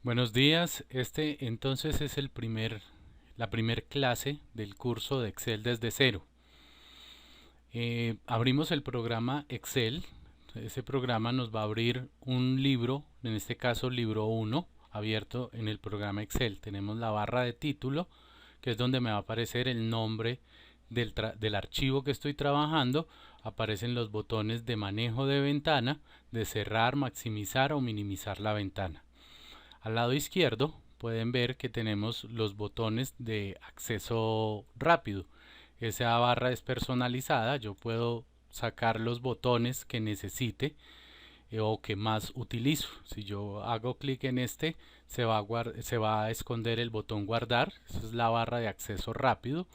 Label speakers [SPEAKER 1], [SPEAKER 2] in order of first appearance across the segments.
[SPEAKER 1] Buenos días, este entonces es la primer clase del curso de Excel desde cero. Abrimos el programa Excel. Ese programa nos va a abrir un libro, en este caso libro uno, abierto en el programa Excel. Tenemos la barra de título, que es donde me va a aparecer el nombre del archivo que estoy trabajando. Aparecen los botones de manejo de ventana, de cerrar, maximizar o minimizar la ventana. Al lado izquierdo pueden ver que tenemos los botones de acceso rápido. Esa barra es personalizada, yo puedo sacar los botones que necesite o que más utilizo. Si yo hago clic en este, se va a esconder el botón guardar. Esa es la barra de acceso rápido.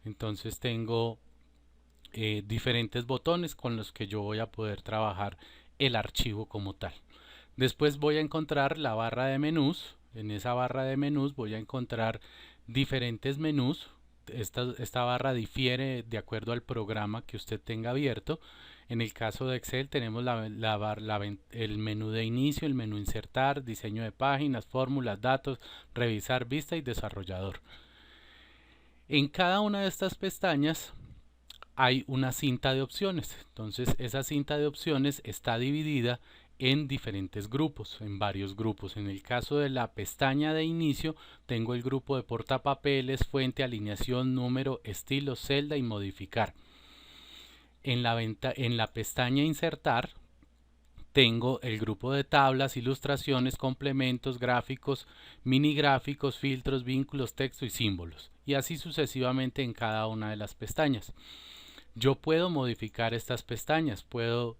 [SPEAKER 1] Entonces tengo diferentes botones con los que yo voy a poder trabajar el archivo como tal. Después voy a encontrar la barra de menús. En esa barra de menús voy a encontrar diferentes menús. Esta barra difiere de acuerdo al programa que usted tenga abierto. En el caso de Excel tenemos el menú de inicio, el menú insertar, diseño de páginas, fórmulas, datos, revisar, vista y desarrollador. En cada una de estas pestañas hay una cinta de opciones. Entonces esa cinta de opciones está dividida en diferentes grupos, en varios grupos. En el caso de la pestaña de inicio tengo el grupo de portapapeles, fuente, alineación, número, estilo, celda y modificar. En la pestaña insertar tengo el grupo de tablas, ilustraciones, complementos, gráficos, mini gráficos, filtros, vínculos, texto y símbolos. Y así sucesivamente en cada una de las pestañas. Yo puedo modificar estas pestañas, puedo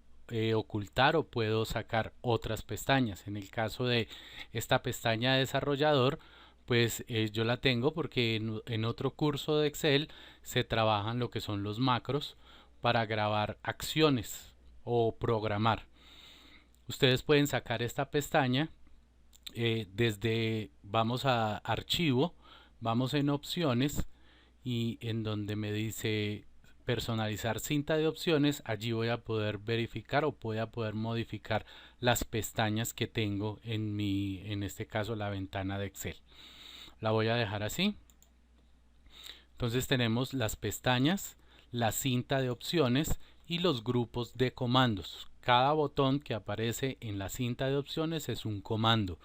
[SPEAKER 1] ocultar o puedo sacar otras pestañas. En el caso de esta pestaña de desarrollador, pues yo la tengo porque en otro curso de Excel se trabajan lo que son los macros para grabar acciones o programar. Ustedes pueden sacar esta pestaña vamos a archivo, vamos en opciones y en donde me dice personalizar cinta de opciones, allí voy a poder verificar o voy a poder modificar las pestañas que tengo en este caso la ventana de Excel. La voy a dejar así. Entonces tenemos las pestañas, la cinta de opciones y los grupos de comandos. Cada botón que aparece en la cinta de opciones es un comando.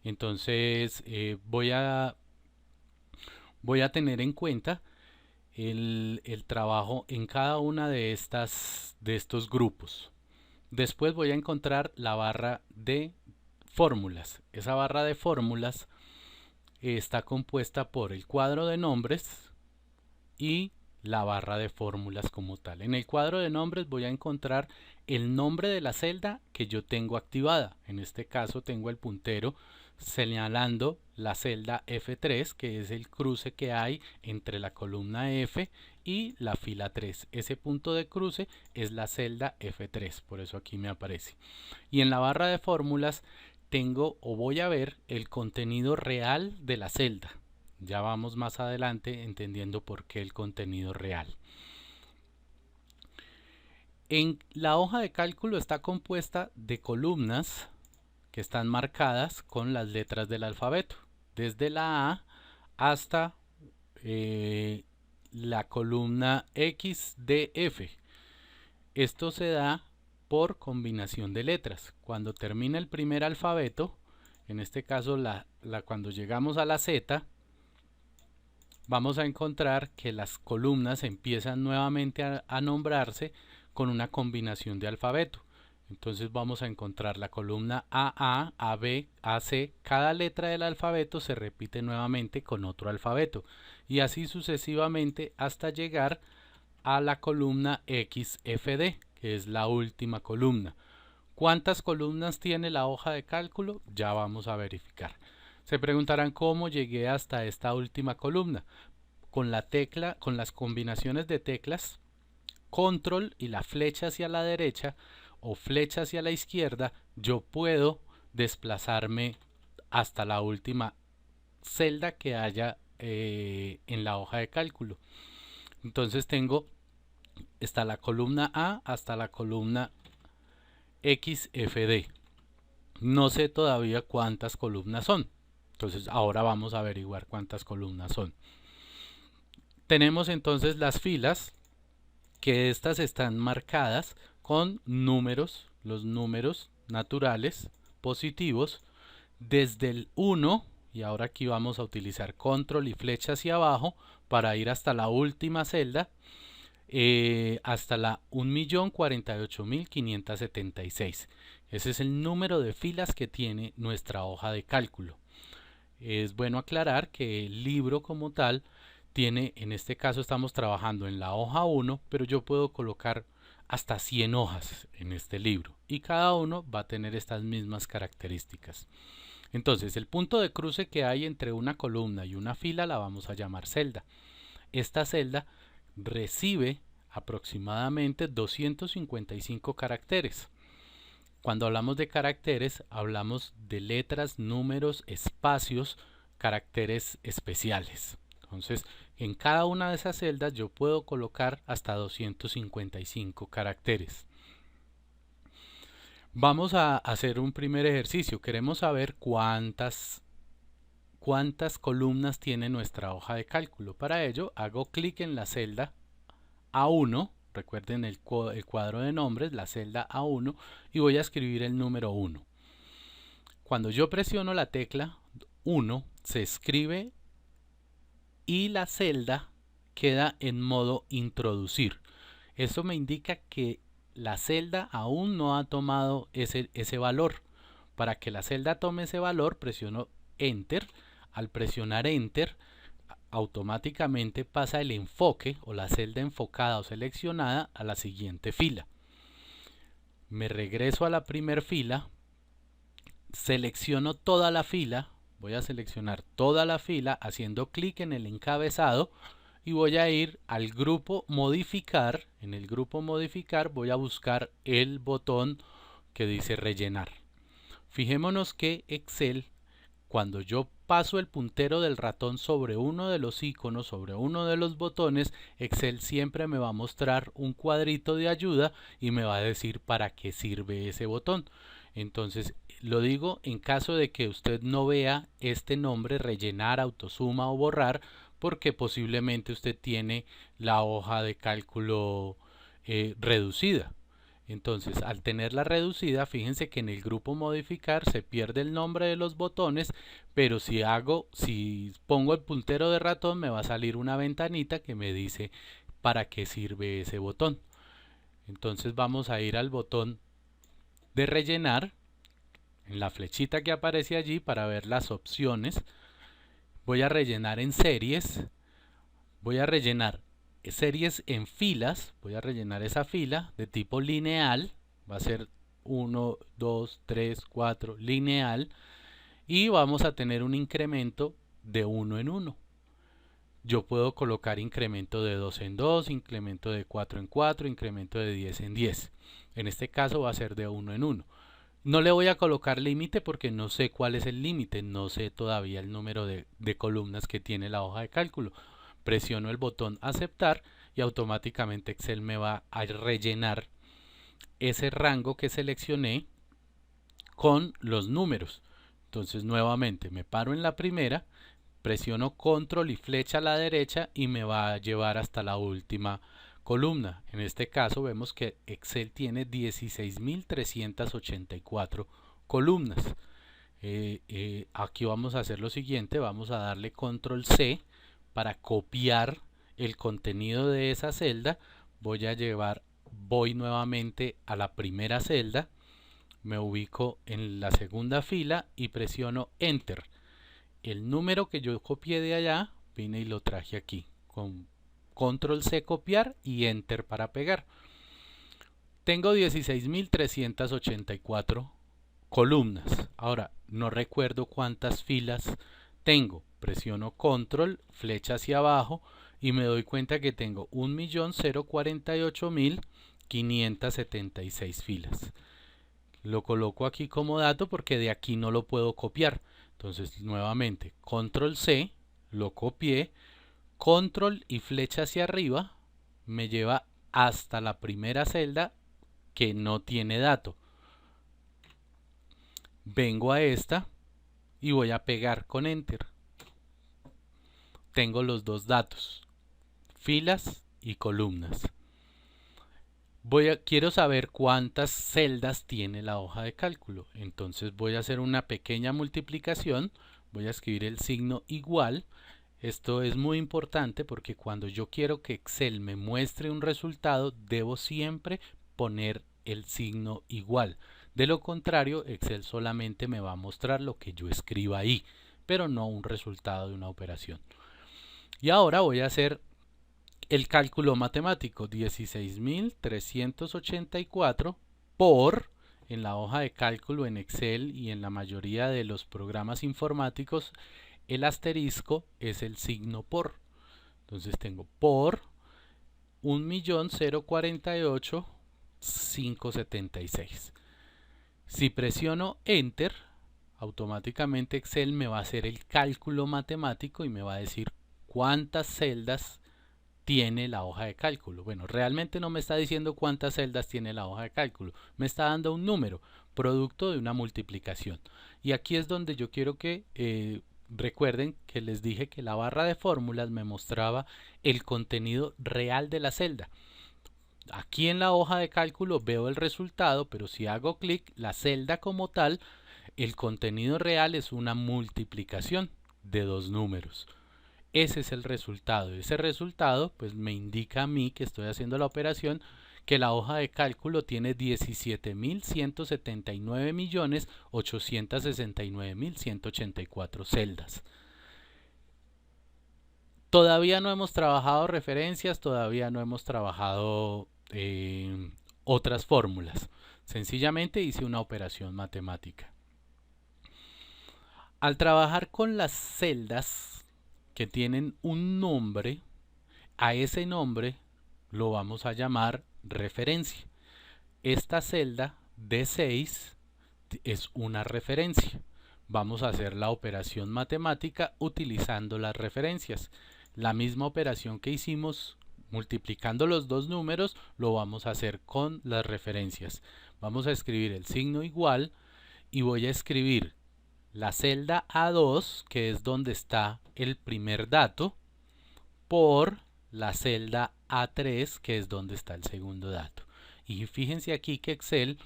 [SPEAKER 1] Entonces voy a tener en cuenta el trabajo en cada una de estos grupos. Después voy a encontrar la barra de fórmulas. Esa barra de fórmulas está compuesta por el cuadro de nombres y la barra de fórmulas como tal. En el cuadro de nombres voy a encontrar el nombre de la celda que yo tengo activada. En este caso tengo el puntero señalando la celda F3, que es el cruce que hay entre la columna F y la fila 3. Ese punto de cruce es la celda F3, por eso aquí me aparece. Y en la barra de fórmulas tengo o voy a ver el contenido real de la celda. Ya vamos más adelante entendiendo por qué el contenido real. En la hoja de cálculo está compuesta de columnas que están marcadas con las letras del alfabeto, desde la A hasta la columna XDF. Esto se da por combinación de letras. Cuando termina el primer alfabeto, en este caso cuando llegamos a la Z, vamos a encontrar que las columnas empiezan nuevamente a nombrarse con una combinación de alfabeto. Entonces vamos a encontrar la columna AA, AB, AC. Cada letra del alfabeto se repite nuevamente con otro alfabeto. Y así sucesivamente hasta llegar a la columna XFD, que es la última columna. ¿Cuántas columnas tiene la hoja de cálculo? Ya vamos a verificar. Se preguntarán cómo llegué hasta esta última columna. Con las combinaciones de teclas control y la flecha hacia la derecha o flecha hacia la izquierda, yo puedo desplazarme hasta la última celda que haya en la hoja de cálculo. Entonces está la columna A hasta la columna XFD. No sé todavía cuántas columnas son. Entonces ahora vamos a averiguar cuántas columnas son. Tenemos entonces las filas, que estas están marcadas con números, los números naturales positivos, desde el 1, y ahora aquí vamos a utilizar control y flecha hacia abajo para ir hasta la última celda, hasta la 1.048.576. Ese es el número de filas que tiene nuestra hoja de cálculo. Es bueno aclarar que el libro como tal tiene, en este caso estamos trabajando en la hoja 1, pero yo puedo colocar hasta 100 hojas en este libro y cada uno va a tener estas mismas características. Entonces, el punto de cruce que hay entre una columna y una fila la vamos a llamar celda. Esta celda recibe aproximadamente 255 caracteres. Cuando hablamos de caracteres, hablamos de letras, números, espacios, caracteres especiales. Entonces, en cada una de esas celdas yo puedo colocar hasta 255 caracteres. Vamos a hacer un primer ejercicio. Queremos saber cuántas columnas tiene nuestra hoja de cálculo. Para ello, hago clic en la celda A1. Recuerden el cuadro de nombres, la celda A1, y voy a escribir el número 1. Cuando yo presiono la tecla 1, se escribe y la celda queda en modo introducir. Eso me indica que la celda aún no ha tomado ese valor. Para que la celda tome ese valor, presiono Enter. Al presionar Enter, automáticamente pasa el enfoque o la celda enfocada o seleccionada a la siguiente fila. Me regreso a la primera fila, selecciono toda la fila, voy a seleccionar toda la fila haciendo clic en el encabezado y voy a ir al grupo modificar. En el grupo modificar voy a buscar el botón que dice rellenar. Fijémonos que Excel, cuando yo paso el puntero del ratón sobre uno de los iconos, sobre uno de los botones, Excel siempre me va a mostrar un cuadrito de ayuda y me va a decir para qué sirve ese botón. Entonces, lo digo en caso de que usted no vea este nombre, rellenar, autosuma o borrar, porque posiblemente usted tiene la hoja de cálculo reducida. Entonces, al tenerla reducida, fíjense que en el grupo modificar se pierde el nombre de los botones, pero si pongo el puntero de ratón, me va a salir una ventanita que me dice para qué sirve ese botón. Entonces vamos a ir al botón de rellenar, en la flechita que aparece allí para ver las opciones. Voy a rellenar en series, voy a rellenar series en filas, voy a rellenar esa fila de tipo lineal, va a ser 1, 2, 3, 4, lineal, y vamos a tener un incremento de 1 en 1. Yo puedo colocar incremento de 2 en 2, incremento de 4 en 4, incremento de 10 en 10. En este caso va a ser de 1 en 1. No le voy a colocar límite porque no sé cuál es el límite, no sé todavía el número de columnas que tiene la hoja de cálculo. Presiono el botón aceptar y automáticamente Excel me va a rellenar ese rango que seleccioné con los números. Entonces nuevamente me paro en la primera, presiono control y flecha a la derecha y me va a llevar hasta la última columna. En este caso vemos que Excel tiene 16.384 columnas. Aquí vamos a hacer lo siguiente, vamos a darle control C para copiar el contenido de esa celda. Voy nuevamente a la primera celda, me ubico en la segunda fila y presiono Enter. El número que yo copié de allá, vine y lo traje aquí, con control C copiar y Enter para pegar. Tengo 16.384 columnas. Ahora, no recuerdo cuántas filas tengo. Presiono control, flecha hacia abajo y me doy cuenta que tengo 1.048.576 filas. Lo coloco aquí como dato porque de aquí no lo puedo copiar. Entonces, nuevamente, control C, lo copié, control y flecha hacia arriba, me lleva hasta la primera celda que no tiene dato. Vengo a esta y voy a pegar con Enter. Tengo los dos datos, filas y columnas. Quiero saber cuántas celdas tiene la hoja de cálculo. Entonces voy a hacer una pequeña multiplicación. Voy a escribir el signo igual. Esto es muy importante porque cuando yo quiero que Excel me muestre un resultado, debo siempre poner el signo igual. De lo contrario, Excel solamente me va a mostrar lo que yo escriba ahí, pero no un resultado de una operación. Y ahora voy a hacer el cálculo matemático. 16.384 por, en la hoja de cálculo en Excel y en la mayoría de los programas informáticos, el asterisco es el signo por. Entonces tengo por 1.048.576. Si presiono Enter, automáticamente Excel me va a hacer el cálculo matemático y me va a decir cuántas celdas tiene la hoja de cálculo. Bueno, realmente no me está diciendo cuántas celdas tiene la hoja de cálculo, me está dando un número, producto de una multiplicación. Y aquí es donde yo quiero que recuerden que les dije que la barra de fórmulas me mostraba el contenido real de la celda. Aquí en la hoja de cálculo veo el resultado, pero si hago clic, la celda como tal, el contenido real es una multiplicación de dos números. Ese es el resultado. Ese resultado pues me indica a mí que estoy haciendo la operación que la hoja de cálculo tiene 17.179.869.184 celdas. Todavía no hemos trabajado referencias, todavía no hemos trabajado otras fórmulas. Sencillamente hice una operación matemática. Al trabajar con las celdas que tienen un nombre, a ese nombre lo vamos a llamar referencia. Esta celda D6 es una referencia. Vamos a hacer la operación matemática utilizando las referencias. La misma operación que hicimos multiplicando los dos números lo vamos a hacer con las referencias. Vamos a escribir el signo igual y voy a escribir la celda A2, que es donde está el primer dato, por la celda A3, que es donde está el segundo dato. Y fíjense aquí que Excel,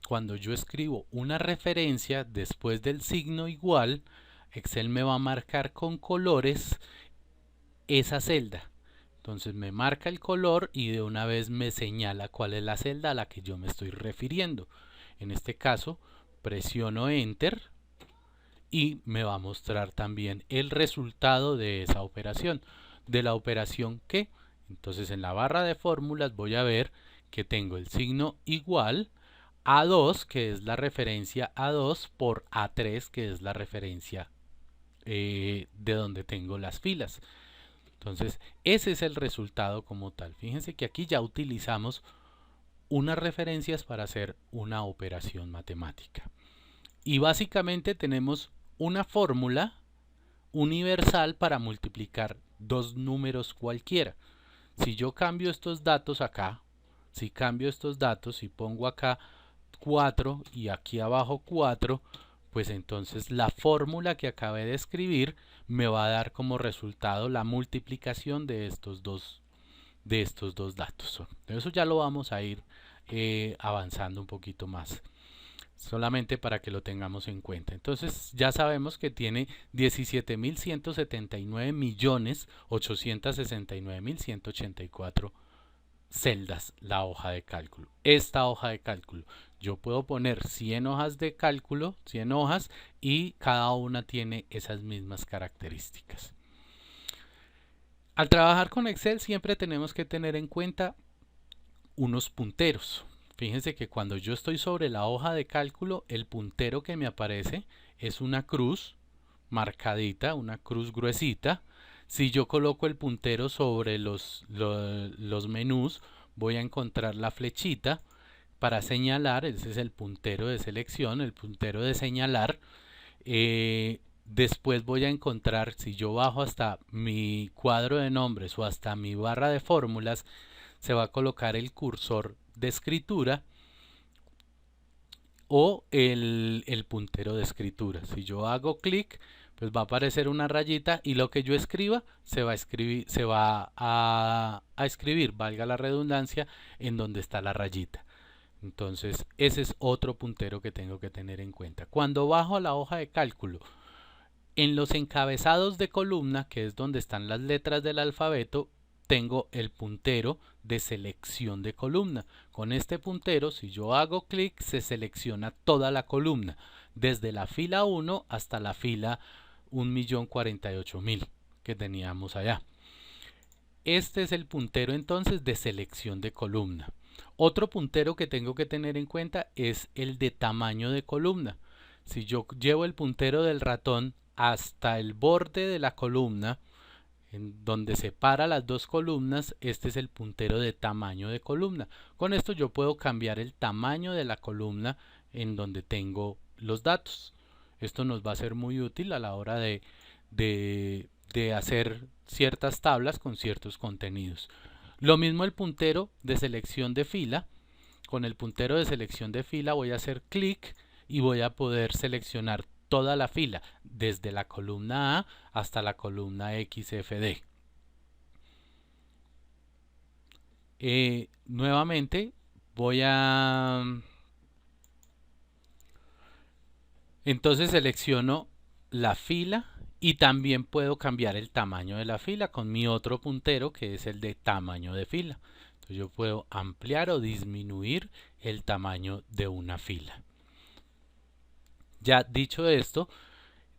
[SPEAKER 1] cuando yo escribo una referencia después del signo igual, Excel me va a marcar con colores esa celda. Entonces me marca el color y de una vez me señala cuál es la celda a la que yo me estoy refiriendo. En este caso, presiono Enter y me va a mostrar también el resultado de esa operación. ¿De la operación qué? Entonces en la barra de fórmulas voy a ver que tengo el signo igual, A2, que es la referencia A2, por A3, que es la referencia de donde tengo las filas. Entonces ese es el resultado como tal. Fíjense que aquí ya utilizamos unas referencias para hacer una operación matemática. Y básicamente tenemos una fórmula universal para multiplicar dos números cualquiera. Si yo cambio estos datos acá, si cambio estos datos y pongo acá 4 y aquí abajo 4, pues entonces la fórmula que acabé de escribir me va a dar como resultado la multiplicación de estos dos datos. Eso ya lo vamos a ir avanzando un poquito más, solamente para que lo tengamos en cuenta. Entonces ya sabemos que tiene 17.179.869.184 celdas la hoja de cálculo. Esta hoja de cálculo, yo puedo poner 100 hojas de cálculo, 100 hojas, y cada una tiene esas mismas características. Al trabajar con Excel siempre tenemos que tener en cuenta unos punteros. Fíjense que cuando yo estoy sobre la hoja de cálculo, el puntero que me aparece es una cruz marcadita, una cruz gruesita. Si yo coloco el puntero sobre los menús, voy a encontrar la flechita para señalar. Ese es el puntero de selección, el puntero de señalar. Después voy a encontrar, si yo bajo hasta mi cuadro de nombres o hasta mi barra de fórmulas, se va a colocar el cursor de escritura, o el puntero de escritura. Si yo hago clic, pues va a aparecer una rayita y lo que yo escriba se va a escribir, valga la redundancia, en donde está la rayita. Entonces ese es otro puntero que tengo que tener en cuenta. Cuando bajo a la hoja de cálculo, en los encabezados de columna, que es donde están las letras del alfabeto, tengo el puntero de selección de columna. Con este puntero, si yo hago clic, se selecciona toda la columna, desde la fila 1 hasta la fila 1.048.000 que teníamos allá. Este es el puntero entonces de selección de columna. Otro puntero que tengo que tener en cuenta es el de tamaño de columna. Si yo llevo el puntero del ratón hasta el borde de la columna, en donde separa las dos columnas, este es el puntero de tamaño de columna. Con esto yo puedo cambiar el tamaño de la columna en donde tengo los datos. Esto nos va a ser muy útil a la hora de hacer ciertas tablas con ciertos contenidos. Lo mismo el puntero de selección de fila. Con el puntero de selección de fila voy a hacer clic y voy a poder seleccionar toda la fila, desde la columna A hasta la columna XFD. Nuevamente voy a... Entonces selecciono la fila y también puedo cambiar el tamaño de la fila con mi otro puntero, que es el de tamaño de fila. Entonces yo puedo ampliar o disminuir el tamaño de una fila. Ya dicho esto,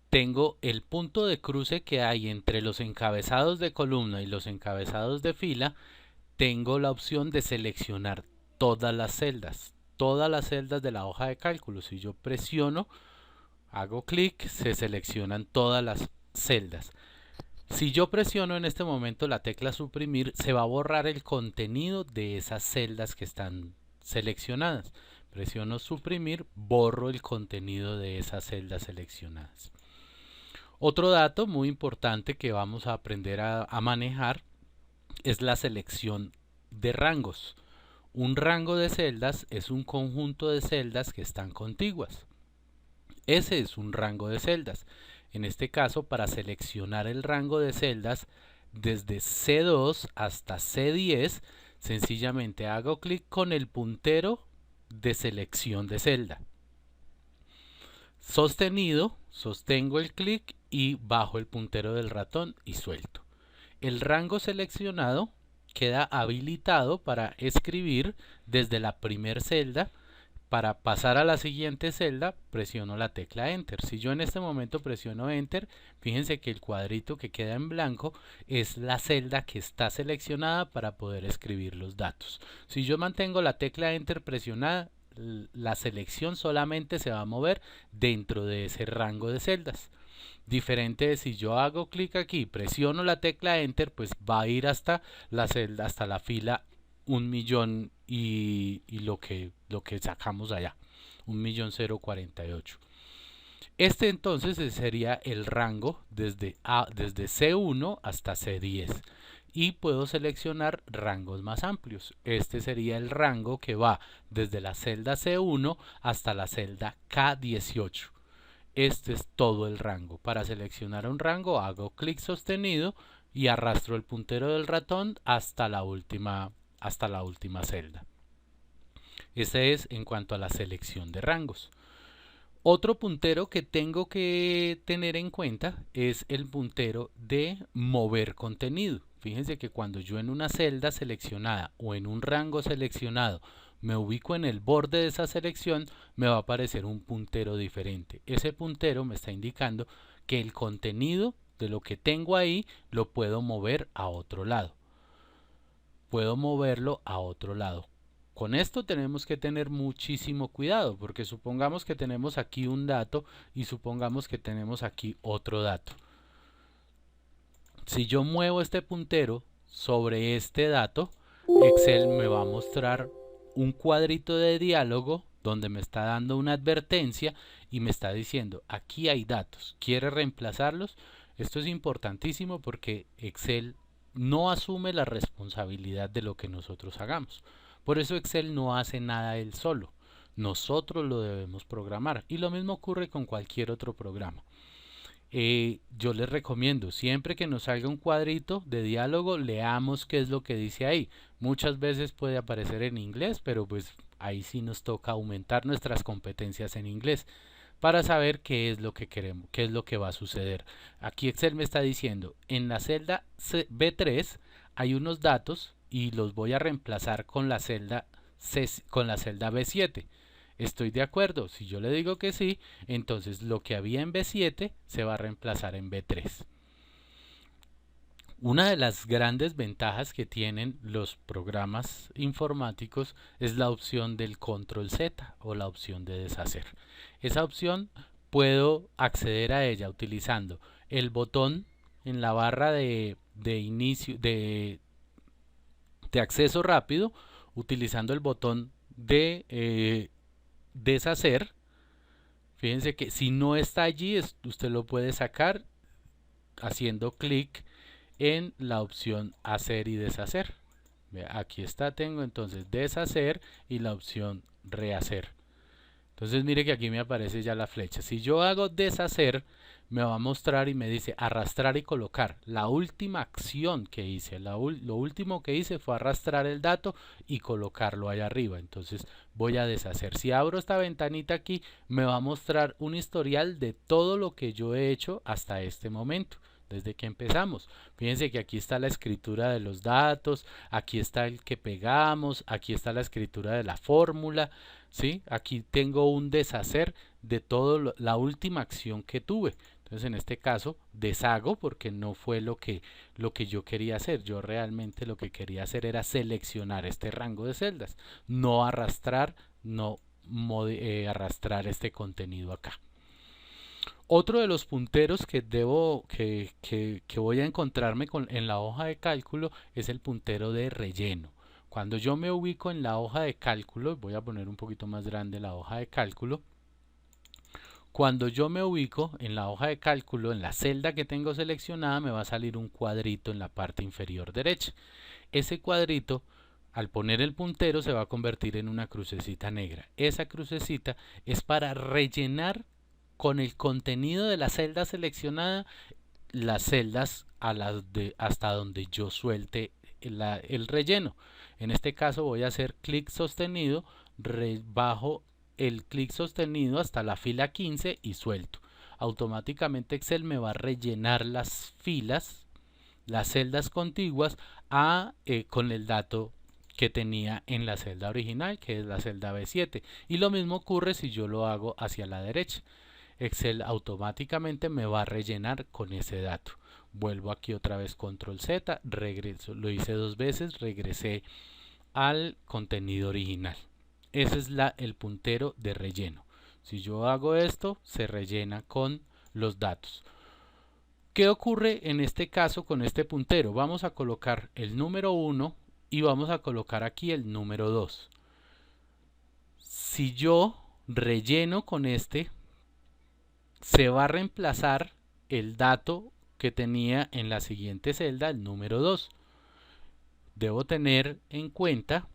[SPEAKER 1] tengo el punto de cruce que hay entre los encabezados de columna y los encabezados de fila. Tengo la opción de seleccionar todas las celdas de la hoja de cálculo. Si yo presiono, hago clic, se seleccionan todas las celdas. Si yo presiono en este momento la tecla suprimir, se va a borrar el contenido de esas celdas que están seleccionadas. Presiono suprimir, borro el contenido de esas celdas seleccionadas. Otro dato muy importante que vamos a aprender a manejar es la selección de rangos. Un rango de celdas es un conjunto de celdas que están contiguas. Ese es un rango de celdas. En este caso, para seleccionar el rango de celdas desde C2 hasta C10, sencillamente hago clic con el puntero de selección de celda. Sostenido, sostengo el clic y bajo el puntero del ratón y suelto. El rango seleccionado queda habilitado para escribir desde la primera celda. Para pasar a la siguiente celda, presiono la tecla Enter. Si yo en este momento presiono Enter, fíjense que el cuadrito que queda en blanco es la celda que está seleccionada para poder escribir los datos. Si yo mantengo la tecla Enter presionada, la selección solamente se va a mover dentro de ese rango de celdas. Diferente de si yo hago clic aquí, presiono la tecla Enter, pues va a ir hasta la celda, hasta la fila 1.000.000 y lo que sacamos allá, 1.048.000. Este entonces sería el rango desde C1 hasta C10 y puedo seleccionar rangos más amplios. Este sería el rango que va desde la celda C1 hasta la celda K18. Este es todo el rango. Para seleccionar un rango hago clic sostenido y arrastro el puntero del ratón hasta la última celda. Ese es en cuanto a la selección de rangos. Otro puntero que tengo que tener en cuenta es el puntero de mover contenido. Fíjense que cuando yo en una celda seleccionada o en un rango seleccionado me ubico en el borde de esa selección, me va a aparecer un puntero diferente. Ese puntero me está indicando que el contenido de lo que tengo ahí lo puedo mover a otro lado. Puedo moverlo a otro lado. Con esto tenemos que tener muchísimo cuidado, porque supongamos que tenemos aquí un dato y supongamos que tenemos aquí otro dato. Si yo muevo este puntero sobre este dato, Excel me va a mostrar un cuadrito de diálogo donde me está dando una advertencia y me está diciendo, aquí hay datos, ¿quiere reemplazarlos? Esto es importantísimo porque Excel no asume la responsabilidad de lo que nosotros hagamos. Por eso Excel no hace nada él solo. nosotros lo debemos programar y lo mismo ocurre con cualquier otro programa. Yo les recomiendo, siempre que nos salga un cuadrito de diálogo, leamos qué es lo que dice ahí. Muchas veces puede aparecer en inglés, pero pues ahí sí nos toca aumentar nuestras competencias en inglés para saber qué es lo que queremos, qué es lo que va a suceder. Aquí Excel me está diciendo, en la celda B3 hay unos datos y los voy a reemplazar con la celda B7. Estoy de acuerdo, si yo le digo que sí, entonces lo que había en B7 se va a reemplazar en B3. Una de las grandes ventajas que tienen los programas informáticos es la opción del control Z o la opción de deshacer. Esa opción puedo acceder a ella utilizando el botón en la barra de inicio de acceso rápido, utilizando el botón de deshacer. Fíjense que si no está allí, usted lo puede sacar haciendo clic en la opción hacer y deshacer. Aquí está, tengo entonces deshacer y la opción rehacer. Entonces mire que aquí me aparece ya la flecha. Si yo hago deshacer, me va a mostrar y me dice arrastrar y colocar. La última acción que hice, lo último que hice fue arrastrar el dato y colocarlo allá arriba. Entonces voy a deshacer. Si abro esta ventanita aquí, me va a mostrar un historial de todo lo que yo he hecho hasta este momento, desde que empezamos. Fíjense que aquí está la escritura de los datos, aquí está el que pegamos, aquí está la escritura de la fórmula, ¿sí? Aquí tengo un deshacer de toda la última acción que tuve. Entonces en este caso deshago porque no fue lo que yo quería hacer. Yo realmente lo que quería hacer era seleccionar este rango de celdas, no arrastrar, arrastrar este contenido acá. Otro de los punteros que voy a encontrarme en la hoja de cálculo es el puntero de relleno. Cuando yo me ubico en la hoja de cálculo, voy a poner un poquito más grande la hoja de cálculo. Cuando yo me ubico en la hoja de cálculo, en la celda que tengo seleccionada, me va a salir un cuadrito en la parte inferior derecha. Ese cuadrito, al poner el puntero, se va a convertir en una crucecita negra. Esa crucecita es para rellenar con el contenido de la celda seleccionada las celdas hasta donde yo suelte el relleno. En este caso voy a hacer clic sostenido, bajo el clic sostenido hasta la fila 15 y suelto. Automáticamente Excel me va a rellenar las filas, las celdas contiguas con el dato que tenía en la celda original, que es la celda B7. Y lo mismo ocurre si yo lo hago hacia la derecha. Excel automáticamente me va a rellenar con ese dato. Vuelvo aquí otra vez control Z, regreso, lo hice 2 veces, regresé al contenido original. Ese es el puntero de relleno. Si yo hago esto, se rellena con los datos. ¿Qué ocurre en este caso con este puntero? Vamos a colocar el número 1 y vamos a colocar aquí el número 2. Si yo relleno con este, se va a reemplazar el dato que tenía en la siguiente celda, el número 2. Debo tener en cuenta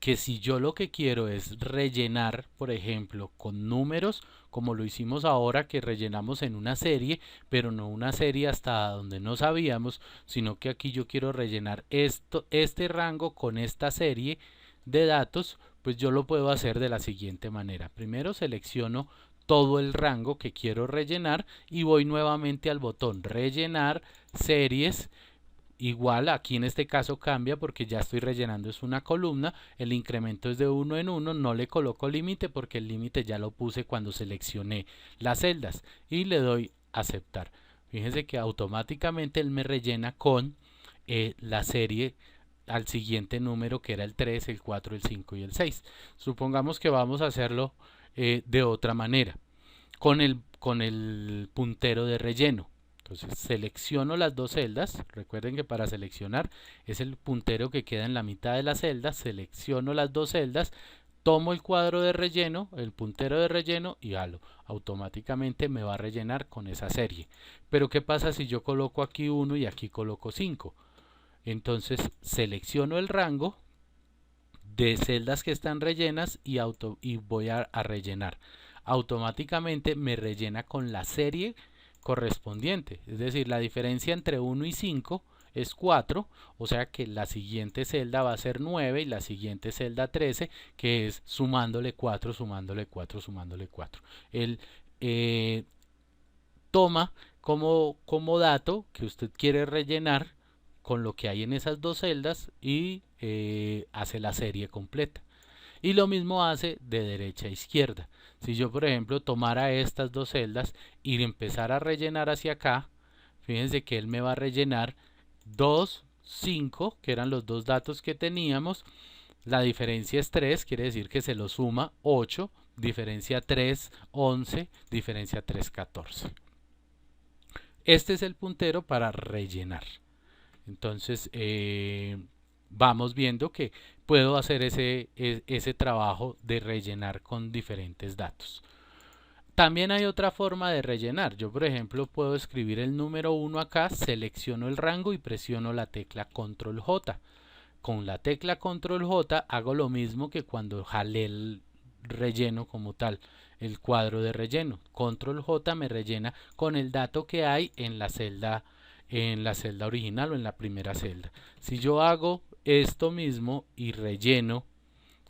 [SPEAKER 1] que si yo lo que quiero es rellenar, por ejemplo, con números, como lo hicimos ahora, que rellenamos en una serie, pero no una serie hasta donde no sabíamos, sino que aquí yo quiero rellenar este rango con esta serie de datos, pues yo lo puedo hacer de la siguiente manera. Primero selecciono todo el rango que quiero rellenar y voy nuevamente al botón rellenar series. Igual aquí en este caso cambia porque ya estoy rellenando es una columna, el incremento es de 1 en 1, no le coloco límite porque el límite ya lo puse cuando seleccioné las celdas y le doy aceptar. Fíjense que automáticamente él me rellena con la serie al siguiente número, que era el 3, el 4, el 5 y el 6. Supongamos que vamos a hacerlo de otra manera, con el puntero de relleno. Entonces selecciono las dos celdas. Recuerden que para seleccionar es el puntero que queda en la mitad de la celda. Selecciono las dos celdas, tomo el cuadro de relleno, el puntero de relleno y halo. Automáticamente me va a rellenar con esa serie. Pero ¿qué pasa si yo coloco aquí 1 y aquí coloco 5? Entonces selecciono el rango, de celdas que están rellenas y voy a rellenar. Automáticamente me rellena con la serie correspondiente, es decir, la diferencia entre 1 y 5 es 4, o sea que la siguiente celda va a ser 9 y la siguiente celda 13, que es sumándole 4, sumándole 4, sumándole 4. Él toma como dato que usted quiere rellenar con lo que hay en esas dos celdas y hace la serie completa. Y lo mismo hace de derecha a izquierda. Si yo, por ejemplo, tomara estas dos celdas y empezara a rellenar hacia acá, fíjense que él me va a rellenar 2, 5, que eran los dos datos que teníamos. La diferencia es 3, quiere decir que se lo suma 8, diferencia 3, 11, diferencia 3, 14. Este es el puntero para rellenar. Entonces, vamos viendo que puedo hacer ese trabajo de rellenar con diferentes datos. También hay otra forma de rellenar. Yo, por ejemplo, puedo escribir el número 1 acá, selecciono el rango y presiono la tecla Control J. Con la tecla Control J hago lo mismo que cuando jalé el relleno como tal, el cuadro de relleno. Control J me rellena con el dato que hay en la celda original o en la primera celda. Si yo hago esto mismo y relleno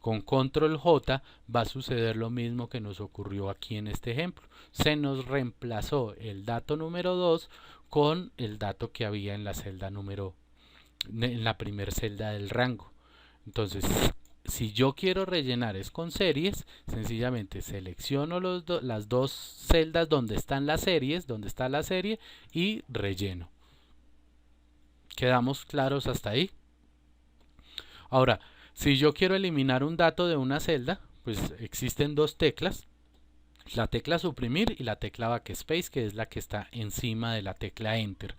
[SPEAKER 1] con Control J, va a suceder lo mismo que nos ocurrió aquí en este ejemplo. Se nos reemplazó el dato número 2 con el dato que había en la celda en la primera celda del rango. Entonces, si yo quiero rellenar es con series, sencillamente selecciono las dos celdas donde están las series, donde está la serie, y relleno. ¿Quedamos claros hasta ahí? Ahora, si yo quiero eliminar un dato de una celda, pues existen dos teclas, la tecla suprimir y la tecla backspace, que es la que está encima de la tecla enter.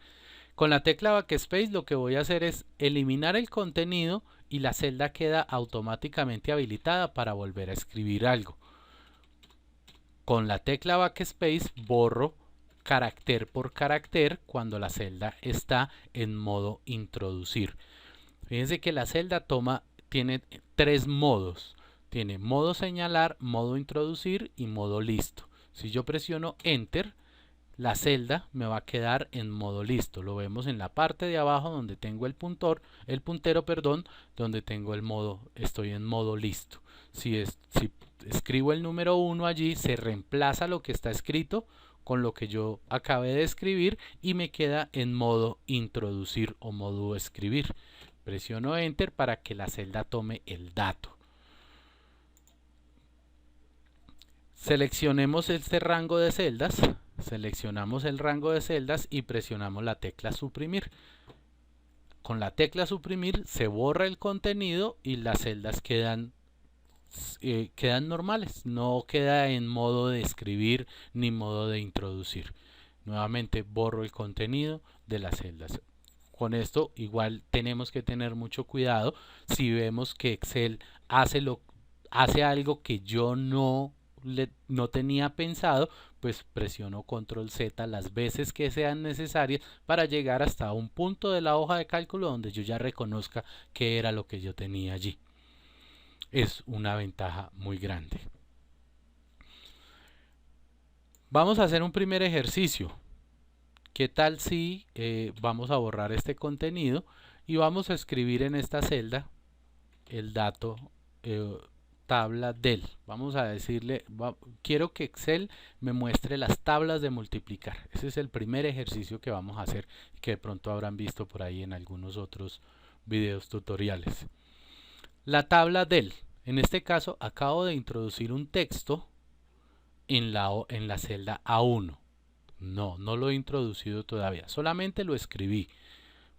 [SPEAKER 1] Con la tecla backspace lo que voy a hacer es eliminar el contenido y la celda queda automáticamente habilitada para volver a escribir algo. Con la tecla backspace borro carácter por carácter cuando la celda está en modo introducir. Fíjense que la celda tiene tres modos. Tiene modo señalar, modo introducir y modo listo. Si yo presiono enter, la celda me va a quedar en modo listo. Lo vemos en la parte de abajo donde tengo el puntero, donde tengo el modo, estoy en modo listo. Si escribo el número 1 allí, se reemplaza lo que está escrito con lo que yo acabé de escribir y me queda en modo introducir o modo escribir. Presiono enter para que la celda tome el dato. Seleccionemos este rango de celdas, seleccionamos el rango de celdas y presionamos la tecla suprimir. Con la tecla suprimir se borra el contenido y las celdas quedan normales, no queda en modo de escribir ni modo de introducir. Nuevamente borro el contenido de las celdas. Con esto igual tenemos que tener mucho cuidado. Si vemos que Excel hace algo que yo no tenía pensado, pues presiono Control Z las veces que sean necesarias para llegar hasta un punto de la hoja de cálculo donde yo ya reconozca qué era lo que yo tenía allí. Es una ventaja muy grande. Vamos a hacer un primer ejercicio. ¿Qué tal si vamos a borrar este contenido y vamos a escribir en esta celda el dato tabla del? Vamos a decirle, quiero que Excel me muestre las tablas de multiplicar. Ese es el primer ejercicio que vamos a hacer, que de pronto habrán visto por ahí en algunos otros videos tutoriales. La tabla del, en este caso acabo de introducir un texto en la celda A1. No lo he introducido todavía, solamente lo escribí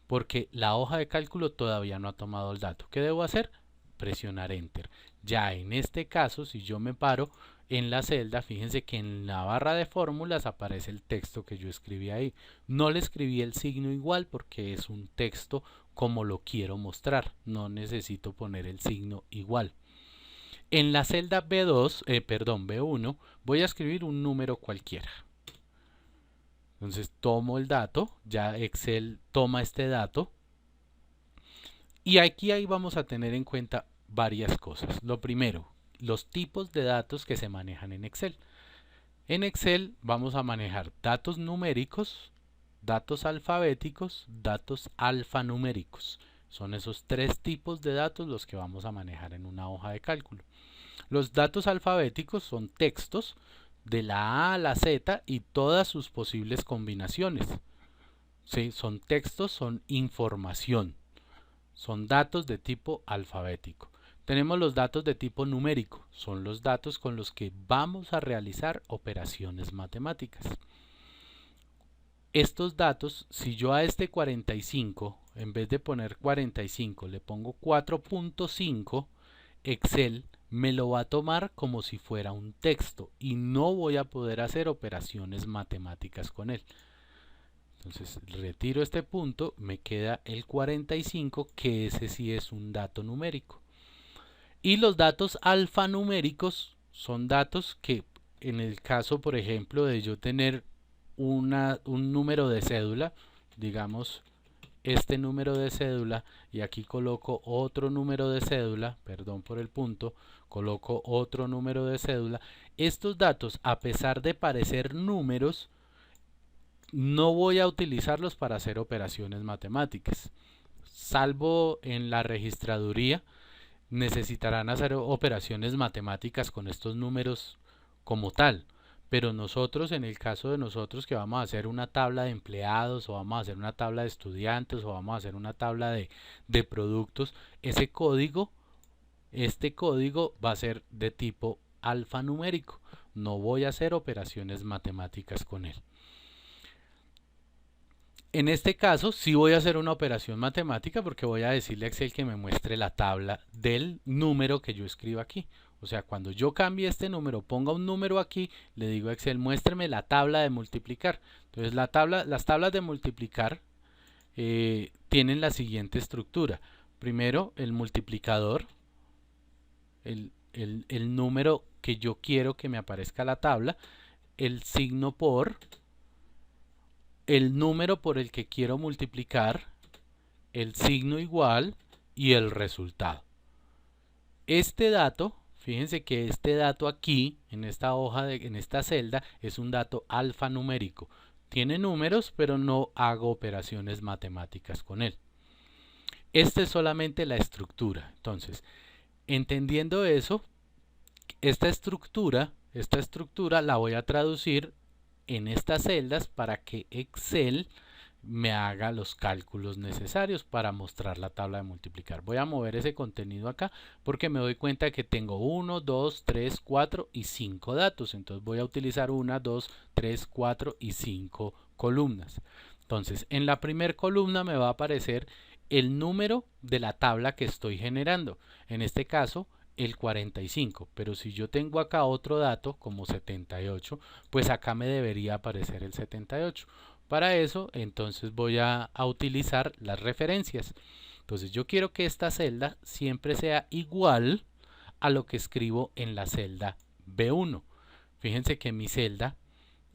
[SPEAKER 1] porque la hoja de cálculo todavía no ha tomado el dato. ¿Qué debo hacer? Presionar enter. Ya en este caso, si yo me paro en la celda, fíjense que en la barra de fórmulas aparece el texto que yo escribí ahí. No le escribí el signo igual porque es un texto como lo quiero mostrar. No necesito poner el signo igual. En la celda B1, voy a escribir un número cualquiera. Entonces tomo el dato, ya Excel toma este dato y aquí vamos a tener en cuenta varias cosas. Lo primero, los tipos de datos que se manejan en Excel. En Excel vamos a manejar datos numéricos, datos alfabéticos, datos alfanuméricos. Son esos tres tipos de datos los que vamos a manejar en una hoja de cálculo. Los datos alfabéticos son textos de la A a la Z y todas sus posibles combinaciones. ¿Sí? Son textos, son información. Son datos de tipo alfabético. Tenemos los datos de tipo numérico. Son los datos con los que vamos a realizar operaciones matemáticas. Estos datos, si yo a este 45, en vez de poner 45, le pongo 4.5, Excel me lo va a tomar como si fuera un texto y no voy a poder hacer operaciones matemáticas con él. Entonces retiro este punto, me queda el 45, que ese sí es un dato numérico. Y los datos alfanuméricos son datos que, en el caso, por ejemplo, de yo tener un número de cédula, digamos este número de cédula, y aquí coloco otro número de cédula, perdón por el punto, coloco otro número de cédula. Estos datos, a pesar de parecer números, no voy a utilizarlos para hacer operaciones matemáticas. Salvo en la registraduría, necesitarán hacer operaciones matemáticas con estos números como tal. Pero nosotros, en el caso de nosotros que vamos a hacer una tabla de empleados o vamos a hacer una tabla de estudiantes o vamos a hacer una tabla de productos, ese código, este código va a ser de tipo alfanumérico. No voy a hacer operaciones matemáticas con él. En este caso sí voy a hacer una operación matemática porque voy a decirle a Excel que me muestre la tabla del número que yo escribo aquí. O sea, cuando yo cambie este número, ponga un número aquí, le digo a Excel, muéstrame la tabla de multiplicar. Entonces las tablas de multiplicar tienen la siguiente estructura. Primero, el multiplicador, el número que yo quiero que me aparezca la tabla, el signo por, el número por el que quiero multiplicar, el signo igual y el resultado. Este dato, fíjense que este dato aquí, en esta hoja, en esta celda, es un dato alfanumérico. Tiene números, pero no hago operaciones matemáticas con él. Esta es solamente la estructura. Entonces, entendiendo eso, esta estructura la voy a traducir en estas celdas para que Excel me haga los cálculos necesarios para mostrar la tabla de multiplicar. Voy a mover ese contenido acá porque me doy cuenta que tengo 1, 2, 3, 4 y 5 datos. Entonces voy a utilizar 1, 2, 3, 4 y 5 columnas. Entonces en la primera columna me va a aparecer el número de la tabla que estoy generando. En este caso el 45, pero si yo tengo acá otro dato como 78, pues acá me debería aparecer el 78. Para eso, entonces voy a utilizar las referencias. Entonces yo quiero que esta celda siempre sea igual a lo que escribo en la celda B1. Fíjense que mi celda,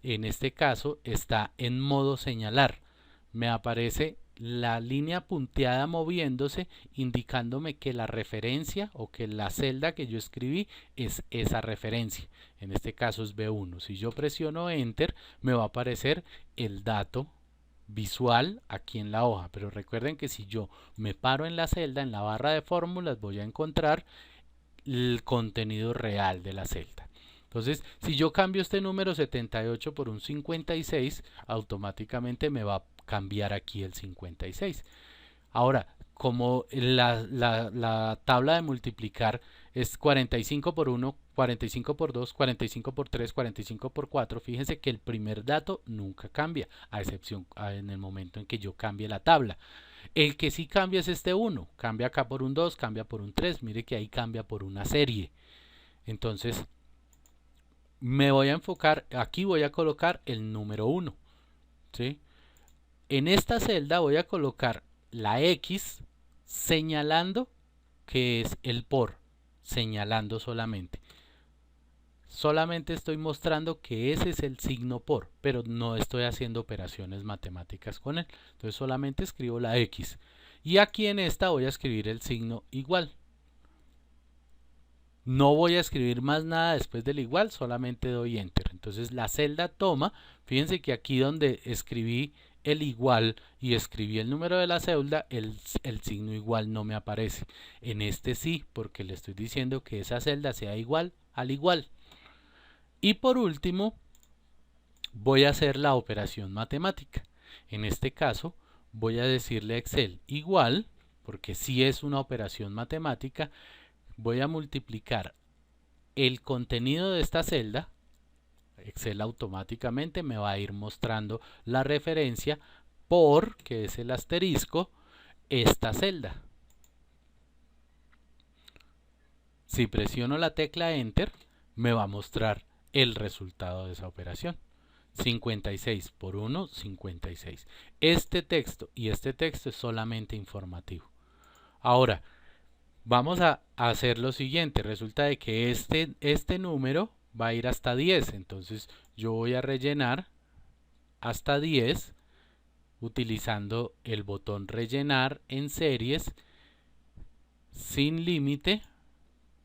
[SPEAKER 1] en este caso, está en modo señalar. Me aparece la línea punteada moviéndose, indicándome que la referencia o que la celda que yo escribí es esa referencia. En este caso es B1. Si yo presiono Enter, me va a aparecer el dato visual aquí en la hoja. Pero recuerden que si yo me paro en la celda, en la barra de fórmulas, voy a encontrar el contenido real de la celda. Entonces, si yo cambio este número 78 por un 56, automáticamente me va a cambiar aquí el 56. Ahora, como la tabla de multiplicar es 45 por 1, 45 por 2, 45 por 3, 45 por 4, fíjense que el primer dato nunca cambia, a excepción en el momento en que yo cambie la tabla. El que sí cambia es este 1, cambia acá por un 2, cambia por un 3, mire que ahí cambia por una serie. Entonces, me voy a enfocar, aquí voy a colocar el número 1, ¿sí? En esta celda voy a colocar la X señalando que es el por, señalando solamente. Solamente estoy mostrando que ese es el signo por, pero no estoy haciendo operaciones matemáticas con él. Entonces solamente escribo la X. Y aquí en esta voy a escribir el signo igual. No voy a escribir más nada después del igual, solamente doy enter. Entonces la celda toma, fíjense que aquí donde escribí el igual y escribí el número de la celda, el signo igual no me aparece. En este sí, porque le estoy diciendo que esa celda sea igual al igual. Y por último, voy a hacer la operación matemática. En este caso, voy a decirle a Excel igual, porque sí es una operación matemática, voy a multiplicar el contenido de esta celda. Excel automáticamente me va a ir mostrando la referencia por, que es el asterisco, esta celda. Si presiono la tecla Enter, me va a mostrar el resultado de esa operación. 56 por 1, 56. Este texto y este texto es solamente informativo. Ahora, vamos a hacer lo siguiente. Resulta de que este número va a ir hasta 10. Entonces yo voy a rellenar hasta 10 utilizando el botón rellenar en series sin límite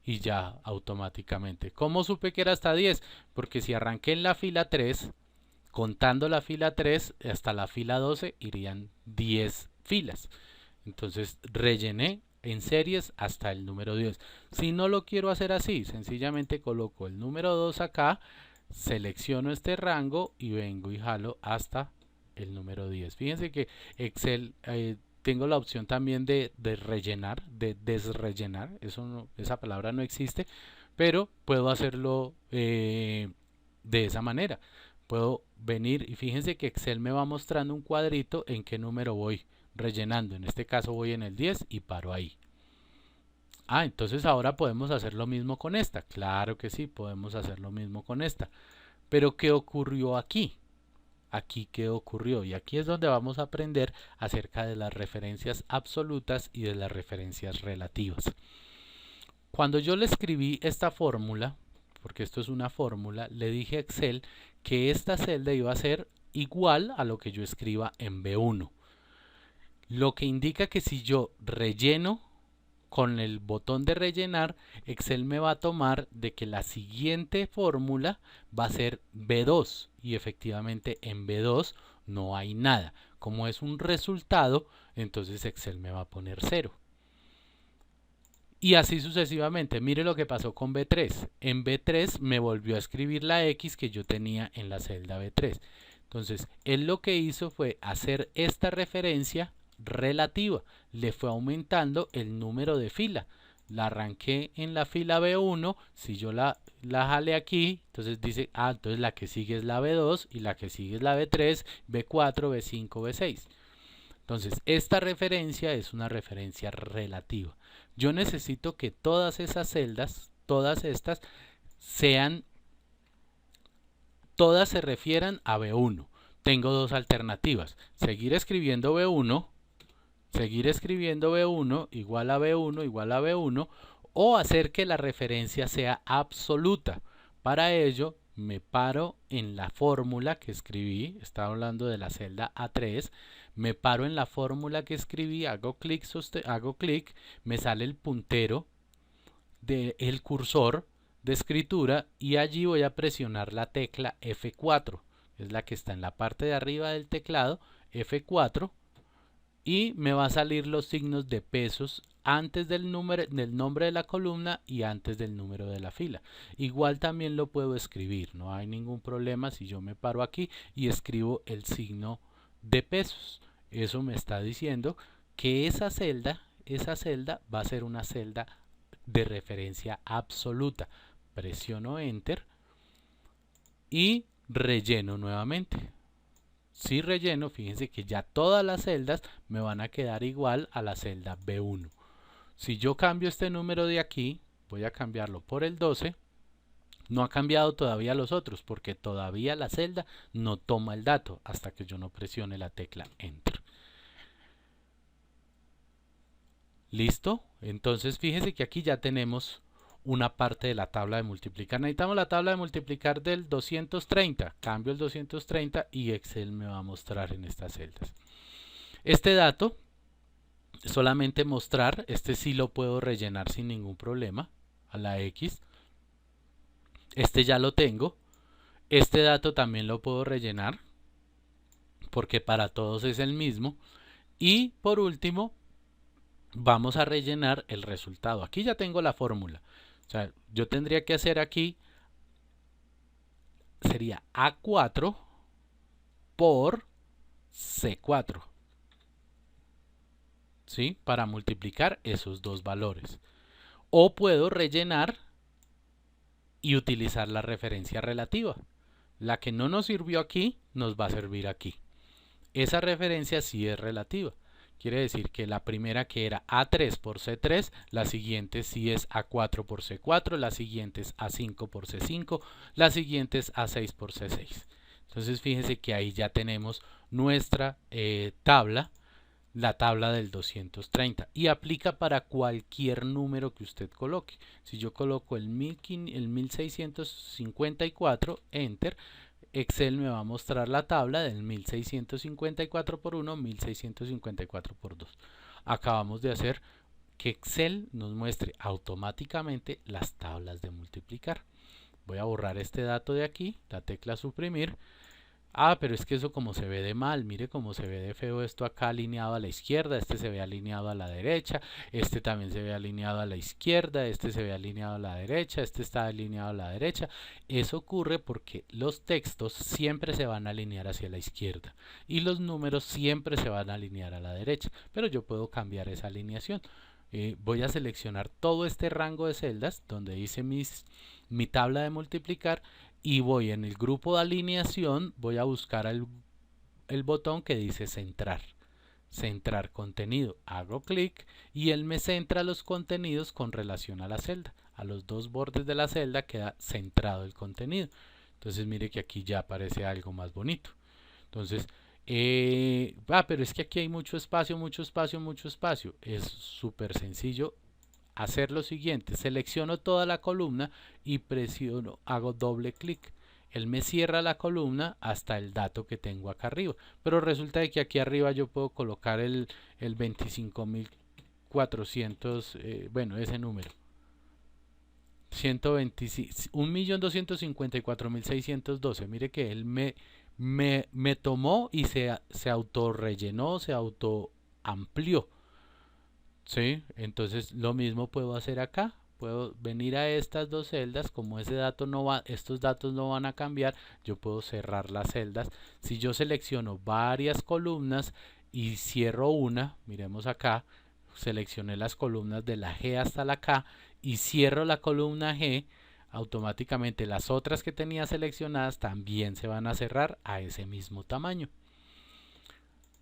[SPEAKER 1] y ya automáticamente. ¿Cómo supe que era hasta 10? Porque si arranqué en la fila 3, contando la fila 3 hasta la fila 12 irían 10 filas. Entonces rellené en series hasta el número 10. Si no lo quiero hacer así, sencillamente coloco el número 2 acá, selecciono este rango y vengo y jalo hasta el número 10. Fíjense que Excel tengo la opción también de rellenar, de desrellenar, esa palabra no existe, pero puedo hacerlo de esa manera. Puedo venir y fíjense que Excel me va mostrando un cuadrito en qué número voy rellenando. En este caso voy en el 10 y paro ahí. Entonces ahora podemos hacer lo mismo con esta. Claro que sí, podemos hacer lo mismo con esta. Pero ¿qué ocurrió aquí? Aquí qué ocurrió, y aquí es donde vamos a aprender acerca de las referencias absolutas y de las referencias relativas. Cuando yo le escribí esta fórmula, porque esto es una fórmula, le dije a Excel que esta celda iba a ser igual a lo que yo escriba en B1. Lo que indica que si yo relleno con el botón de rellenar, Excel me va a tomar de que la siguiente fórmula va a ser B2 y efectivamente en B2 no hay nada. Como es un resultado, entonces Excel me va a poner 0. Y así sucesivamente. Mire lo que pasó con B3. En B3 me volvió a escribir la X que yo tenía en la celda B3. Entonces, él lo que hizo fue hacer esta referencia relativa. Le fue aumentando el número de fila. La arranqué en la fila B1. Si yo la jale aquí, entonces dice, entonces la que sigue es la B2 y la que sigue es la B3, B4, B5, B6. Entonces, esta referencia es una referencia relativa. Yo necesito que todas esas celdas, todas estas, todas se refieran a B1. Tengo dos alternativas. Seguir escribiendo B1 igual a B1 igual a B1, o hacer que la referencia sea absoluta. Para ello, me paro en la fórmula que escribí, estaba hablando de la celda A3, me paro en la fórmula que escribí, hago clic, me sale el puntero del cursor de escritura y allí voy a presionar la tecla F4, es la que está en la parte de arriba del teclado, F4, y me va a salir los signos de pesos antes del nombre de la columna y antes del número de la fila. Igual también lo puedo escribir, no hay ningún problema si yo me paro aquí y escribo el signo de pesos. Eso me está diciendo que esa celda va a ser una celda de referencia absoluta. Presiono Enter y relleno nuevamente. Si relleno, fíjense que ya todas las celdas me van a quedar igual a la celda B1. Si yo cambio este número de aquí, voy a cambiarlo por el 12, no ha cambiado todavía los otros porque todavía la celda no toma el dato hasta que yo no presione la tecla Enter. ¿Listo? Entonces fíjense que aquí ya tenemos una parte de la tabla de multiplicar. Necesitamos la tabla de multiplicar del 230. Cambio el 230 y Excel me va a mostrar en estas celdas. Este dato, solamente mostrar, este sí lo puedo rellenar sin ningún problema. a la X. Este ya lo tengo. Este dato también lo puedo rellenar porque para todos es el mismo. Y por último, vamos a rellenar el resultado. Aquí ya tengo la fórmula. O sea, yo tendría que hacer aquí, sería A4 por C4. ¿Sí? Para multiplicar esos dos valores. O puedo rellenar y utilizar la referencia relativa. La que no nos sirvió aquí, nos va a servir aquí. Esa referencia sí es relativa. Quiere decir que la primera, que era A3 por C3, la siguiente sí es A4 por C4, la siguiente es A5 por C5, la siguiente es A6 por C6. Entonces fíjense que ahí ya tenemos nuestra tabla, la tabla del 230, y aplica para cualquier número que usted coloque. Si yo coloco el 1654, enter, Excel me va a mostrar la tabla del 1654 por 1, 1654 por 2. Acabamos de hacer que Excel nos muestre automáticamente las tablas de multiplicar. Voy a borrar este dato de aquí, la tecla suprimir. Ah, pero es que eso como se ve de mal, mire cómo se ve de feo esto acá alineado a la izquierda, este se ve alineado a la derecha, este también se ve alineado a la izquierda, este se ve alineado a la derecha, este está alineado a la derecha. Eso ocurre porque los textos siempre se van a alinear hacia la izquierda y los números siempre se van a alinear a la derecha, pero yo puedo cambiar esa alineación. Voy a seleccionar todo este rango de celdas donde dice mi tabla de multiplicar y voy en el grupo de alineación, voy a buscar el botón que dice centrar. Centrar contenido. Hago clic y él me centra los contenidos con relación a la celda. A los dos bordes de la celda queda centrado el contenido. Entonces mire que aquí ya aparece algo más bonito. Entonces, pero es que aquí hay mucho espacio, mucho espacio, mucho espacio. Es súper sencillo hacer lo siguiente: selecciono toda la columna y presiono, hago doble clic. Él me cierra la columna hasta el dato que tengo acá arriba, pero resulta de que aquí arriba yo puedo colocar el 25.400, bueno, ese número 1.254.612. Mire que él me tomó y se autorrellenó, se auto amplió. ¿Sí? Entonces lo mismo puedo hacer acá. Puedo venir a estas dos celdas, como ese dato no va, estos datos no van a cambiar, yo puedo cerrar las celdas. Si yo selecciono varias columnas y cierro una, miremos acá, seleccioné las columnas de la G hasta la K y cierro la columna G, automáticamente las otras que tenía seleccionadas también se van a cerrar a ese mismo tamaño.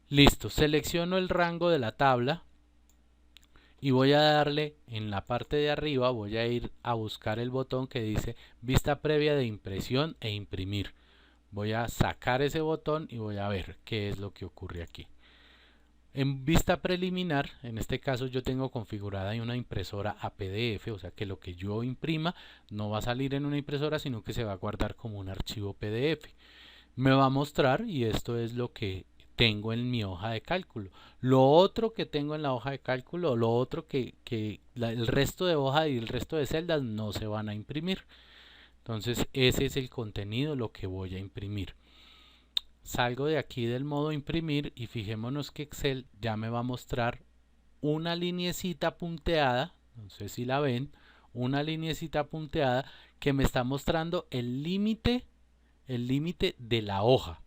[SPEAKER 1] Listo, selecciono el rango de la tabla y voy a darle en la parte de arriba, voy a ir a buscar el botón que dice vista previa de impresión e imprimir. Voy a sacar ese botón y voy a ver qué es lo que ocurre aquí. En vista preliminar, en este caso yo tengo configurada una impresora a PDF, o sea que lo que yo imprima no va a salir en una impresora, sino que se va a guardar como un archivo PDF. Me va a mostrar, y esto es lo que tengo en mi hoja de cálculo. Lo otro que tengo en la hoja de cálculo, lo otro el resto de hoja y el resto de celdas no se van a imprimir. Entonces ese es el contenido, lo que voy a imprimir. Salgo de aquí del modo imprimir y fijémonos que Excel ya me va a mostrar una linecita punteada, no sé si la ven, una linecita punteada que me está mostrando el límite de la hoja.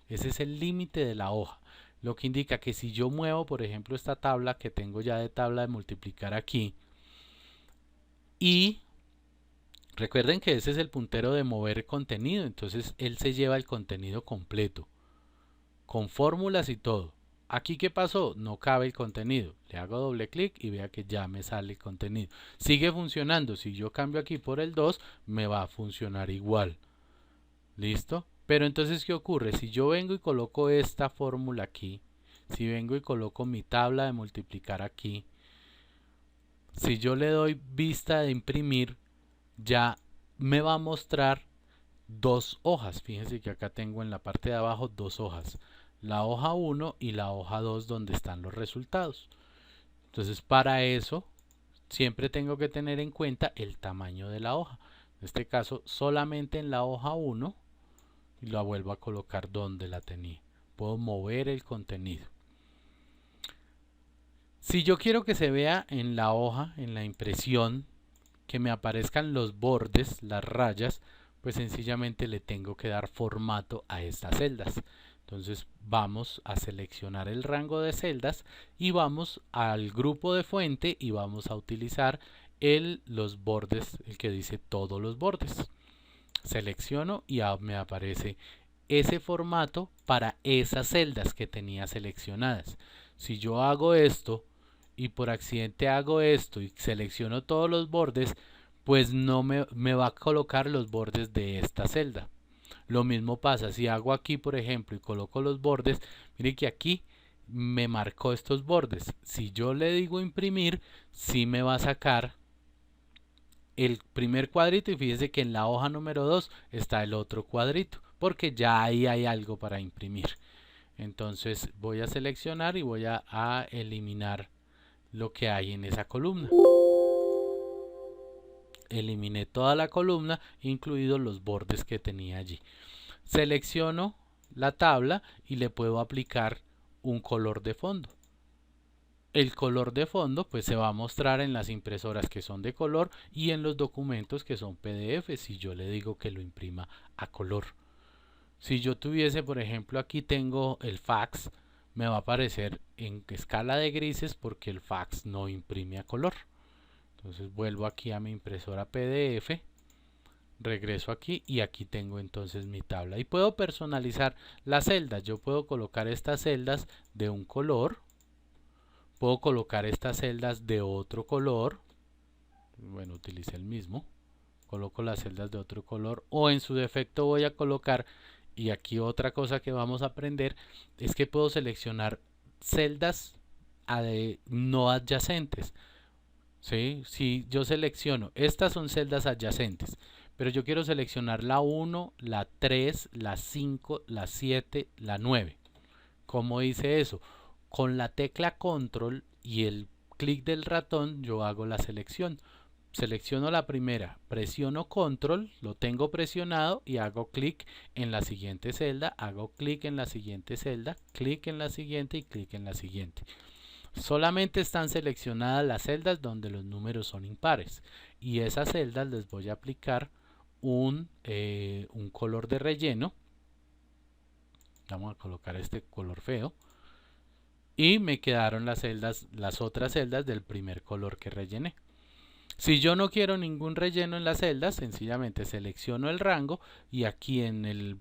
[SPEAKER 1] Ese es el límite de la hoja, lo que indica que si yo muevo, por ejemplo, esta tabla que tengo ya de tabla de multiplicar aquí, y recuerden que ese es el puntero de mover contenido, entonces él se lleva el contenido completo, con fórmulas y todo. Aquí, ¿qué pasó? No cabe el contenido. Le hago doble clic y vea que ya me sale el contenido. Sigue funcionando. Si yo cambio aquí por el 2, me va a funcionar igual. ¿Listo? Pero entonces, ¿qué ocurre? Si yo vengo y coloco esta fórmula aquí, si vengo y coloco mi tabla de multiplicar aquí, si yo le doy vista de imprimir, ya me va a mostrar dos hojas. Fíjense que acá tengo en la parte de abajo dos hojas. La hoja 1 y la hoja 2 donde están los resultados. Entonces, para eso, siempre tengo que tener en cuenta el tamaño de la hoja. En este caso, solamente en la hoja 1 y la vuelvo a colocar donde la tenía. Puedo mover el contenido. Si yo quiero que se vea en la hoja, en la impresión, que me aparezcan los bordes, las rayas, pues sencillamente le tengo que dar formato a estas celdas. Entonces vamos a seleccionar el rango de celdas y vamos al grupo de fuente y vamos a utilizar los bordes, el que dice todos los bordes. Selecciono y me aparece ese formato para esas celdas que tenía seleccionadas. Si yo hago esto y por accidente hago esto y selecciono todos los bordes, pues no me va a colocar los bordes de esta celda. Lo mismo pasa si hago aquí, por ejemplo, y coloco los bordes. Mire que aquí me marcó estos bordes. Si yo le digo imprimir, sí me va a sacar el primer cuadrito y fíjese que en la hoja número 2 está el otro cuadrito, porque ya ahí hay algo para imprimir. Entonces voy a seleccionar y voy a eliminar lo que hay en esa columna. Eliminé toda la columna, incluidos los bordes que tenía allí. Selecciono la tabla y le puedo aplicar un color de fondo. El color de fondo pues se va a mostrar en las impresoras que son de color y en los documentos que son PDF si yo le digo que lo imprima a color. Si yo tuviese, por ejemplo, aquí tengo el fax, me va a aparecer en escala de grises porque el fax no imprime a color. Entonces vuelvo aquí a mi impresora PDF, regreso aquí y aquí tengo entonces mi tabla. Y puedo personalizar las celdas. Yo puedo colocar estas celdas de un color, puedo colocar estas celdas de otro color. Bueno, utilicé el mismo. Coloco las celdas de otro color o en su defecto voy a colocar, y aquí otra cosa que vamos a aprender es que puedo seleccionar celdas no adyacentes. ¿Sí? Si yo selecciono, estas son celdas adyacentes, pero yo quiero seleccionar la 1, la 3, la 5, la 7, la 9. ¿Cómo hice eso? Con la tecla control y el clic del ratón yo hago la selección. Selecciono la primera, presiono control, lo tengo presionado y hago clic en la siguiente celda, hago clic en la siguiente celda, clic en la siguiente y clic en la siguiente. Solamente están seleccionadas las celdas donde los números son impares y esas celdas les voy a aplicar un color de relleno. Vamos a colocar este color feo y me quedaron las otras celdas del primer color que rellené. Si yo no quiero ningún relleno en las celdas, sencillamente selecciono el rango y aquí en el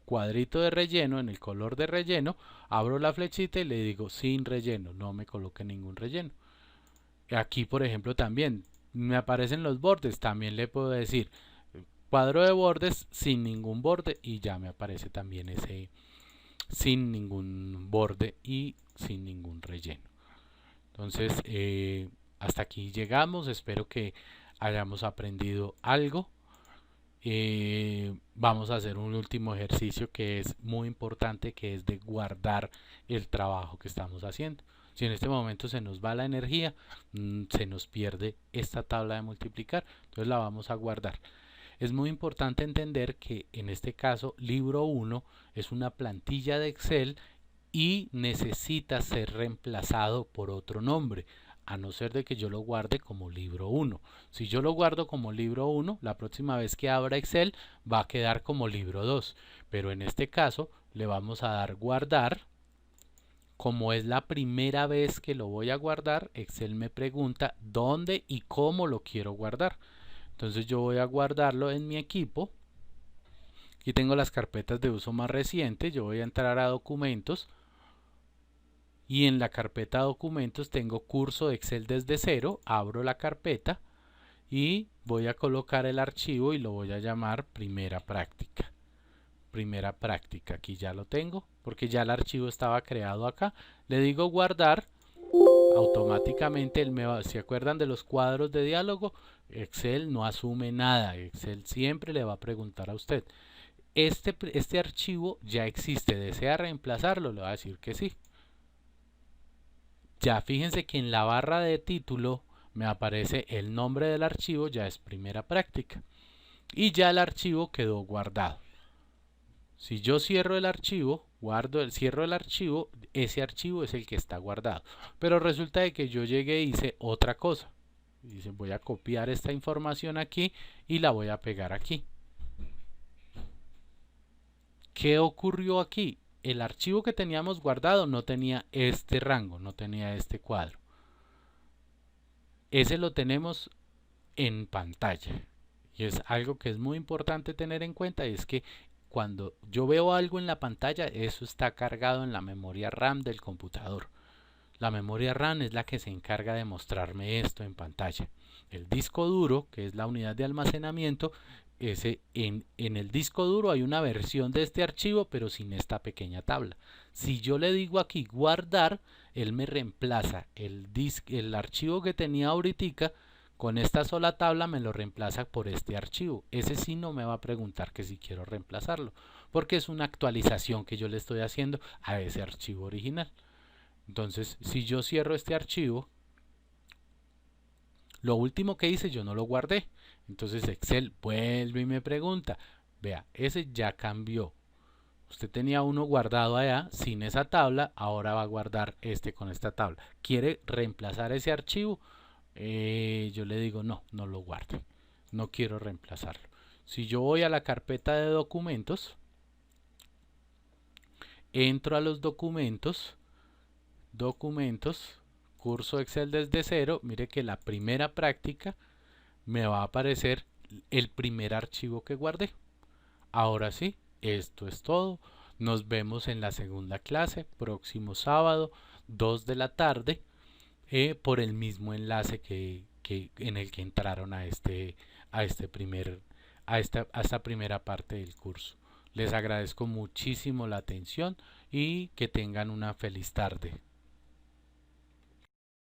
[SPEAKER 1] cuadrito de relleno, en el color de relleno, abro la flechita y le digo sin relleno, no me coloque ningún relleno. Aquí, por ejemplo, también me aparecen los bordes, también le puedo decir cuadro de bordes sin ningún borde y ya me aparece también ese sin ningún borde y sin ningún relleno. Entonces, hasta aquí llegamos, espero que hayamos aprendido algo. Vamos a hacer un último ejercicio que es muy importante, que es de guardar el trabajo que estamos haciendo. Si en este momento se nos va la energía, se nos pierde esta tabla de multiplicar, entonces la vamos a guardar. Es muy importante entender que en este caso libro 1 es una plantilla de Excel y necesita ser reemplazado por otro nombre, a no ser de que yo lo guarde como libro 1. Si yo lo guardo como libro 1, la próxima vez que abra Excel va a quedar como libro 2. Pero en este caso le vamos a dar guardar. Como es la primera vez que lo voy a guardar, Excel me pregunta dónde y cómo lo quiero guardar. Entonces yo voy a guardarlo en mi equipo. Aquí tengo las carpetas de uso más reciente. Yo voy a entrar a documentos. Y en la carpeta documentos tengo curso de Excel desde cero, abro la carpeta y voy a colocar el archivo y lo voy a llamar primera práctica. Primera práctica, aquí ya lo tengo porque ya el archivo estaba creado acá. Le digo guardar, automáticamente ¿se acuerdan de los cuadros de diálogo? Excel no asume nada, Excel siempre le va a preguntar a usted. Este archivo ya existe, ¿desea reemplazarlo? Le va a decir que sí. Ya fíjense que en la barra de título me aparece el nombre del archivo, ya es primera práctica. Y ya el archivo quedó guardado. Si yo cierro el archivo, cierro el archivo, ese archivo es el que está guardado. Pero resulta de que yo llegué e hice otra cosa. Dice, voy a copiar esta información aquí y la voy a pegar aquí. ¿Qué ocurrió aquí? El archivo que teníamos guardado no tenía este rango, no tenía este cuadro. Ese lo tenemos en pantalla. Y es algo que es muy importante tener en cuenta, es que cuando yo veo algo en la pantalla, eso está cargado en la memoria RAM del computador. La memoria RAM es la que se encarga de mostrarme esto en pantalla. El disco duro, que es la unidad de almacenamiento, en el disco duro hay una versión de este archivo, pero sin esta pequeña tabla. Si yo le digo aquí guardar, él me reemplaza el archivo que tenía ahorita. Con esta sola tabla me lo reemplaza por este archivo. Ese sí no me va a preguntar que si quiero reemplazarlo, porque es una actualización que yo le estoy haciendo a ese archivo original. Entonces, si yo cierro este archivo, lo último que hice yo no lo guardé. Entonces Excel vuelve y me pregunta, vea, ese ya cambió. Usted tenía uno guardado allá sin esa tabla, ahora va a guardar este con esta tabla. ¿Quiere reemplazar ese archivo? Yo le digo no, no lo guarde, no quiero reemplazarlo. Si yo voy a la carpeta de documentos, entro a los documentos, curso Excel desde cero, mire que la primera práctica me va a aparecer el primer archivo que guardé. Ahora sí, esto es todo. Nos vemos en la segunda clase, próximo sábado, 2 de la tarde. Por el mismo enlace en el que entraron a esta primera parte del curso. Les agradezco muchísimo la atención y que tengan una feliz tarde.